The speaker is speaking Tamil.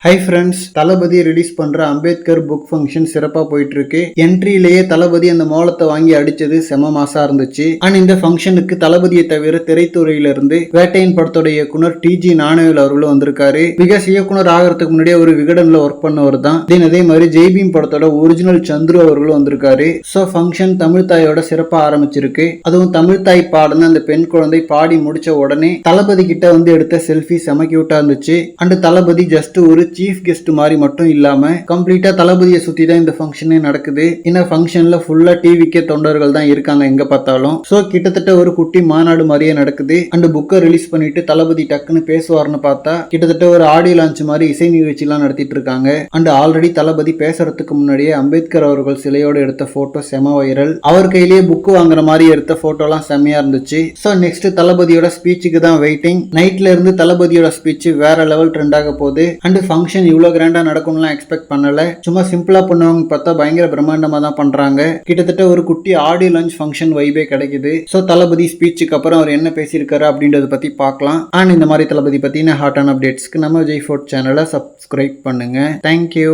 ஹை ஃப்ரெண்ட்ஸ், தளபதி ரிலீஸ் பண்ற அம்பேத்கர் புக் ஃபங்க்ஷன் சிறப்பா போயிட்டு இருக்கு. என்ட்ரியிலேயே தளபதி அந்த மோளத்தை வாங்கி அடிச்சது செம மாசா இருந்துச்சு. அண்ட் இந்த ஃபங்க்ஷனுக்கு தளபதியை தவிர திரைத்துறையில இருந்து வேட்டையின் படத்தோட இயக்குனர் டிஜி ஞானவேல் அவர்களும் வந்திருக்காரு. பிகாஸ் இயக்குனர் ஆகிறதுக்கு முன்னாடியே ஒரு விகடன்ல ஒர்க் பண்ணவர் தான். அதே மாதிரி ஜெய்பீம் படத்தோட ஒரிஜினல் சந்துரு அவர்களும் வந்திருக்காரு. ஸோ ஃபங்க்ஷன் தமிழ் தாயோட சிறப்பா ஆரம்பிச்சிருக்கு. அதுவும் தமிழ் தாய் பாடுன அந்த பெண் குழந்தை பாடி முடிச்ச உடனே தளபதி கிட்ட வந்து எடுத்த செல்ஃபி செம கியூட்டா இருந்துச்சு. அண்ட் தளபதி ஜஸ்ட் ஒரு சீஃப் கெஸ்ட் மாதிரி மட்டும் இல்லாம கம்ப்ளீட்டா தளபதியை சுத்தி தான் இந்த ஃபங்க்ஷனே நடக்குது. இந்த ஃபங்க்ஷன்ல ஃபுல்லா டிவிக்கே தொண்டர்கள் தான் இருக்காங்க எங்க பார்த்தாலும். சோ கிட்டத்தட்ட ஒரு குட்டி மாநாடு மாதிரியே நடக்குது. அண்ட் புக்கை ரிலீஸ் பண்ணிட்டு தளபதி டக்குன்னு பேசுவார்னு பார்த்தா கிட்டத்தட்ட ஒரு ஆடியோ லான்ச் மாதிரி இசை நிகழ்ச்சி எல்லாம் நடத்திட்டு இருக்காங்க. அண்ட் ஆல்ரெடி தளபதி பேசுறதுக்கு முன்னாடியே அம்பேத்கர் அவர்கள் சிலையோட எடுத்த போட்டோ செம வைரல். அவர் கையிலேயே புக் வாங்குற மாதிரி எடுத்த போட்டோ எல்லாம் செமையா இருந்துச்சு. சோ நெக்ஸ்ட் தளபதியோட ஸ்பீச்சுக்கு தான் வெயிட்டிங். நைட்ல இருந்து தளபதியோட ஸ்பீச் வேற லெவல் ட்ரெண்ட் ஆக போகுது. அண்ட் ஃபங்க்ஷன் இவ்வளவு கிராண்டா நடக்கும்லாம் எக்ஸ்பெக்ட் பண்ணல. சும்மா சிம்பிளா பண்ணுவாங்க பார்த்தா பயங்கர பிரம்மாண்டமா தான் பண்றாங்க. கிட்டத்தட்ட ஒரு குட்டி ஆடியோ லான்ச் ஃபங்க்ஷன் வைபே கிடைக்குது. சோ தளபதி ஸ்பீச்சுக்கு அப்புறம் அவர் என்ன பேசியிருக்காரு அப்படின்றத பத்தி பார்க்கலாம். அண்ட் இந்த மாதிரி தளபதி பத்தின ஹாட்டான அப்டேட்ஸ்க்கு நம்ம விஜய் ஃபோர்ட் சேனலை சப்ஸ்கிரைப் பண்ணுங்க. தேங்க்யூ.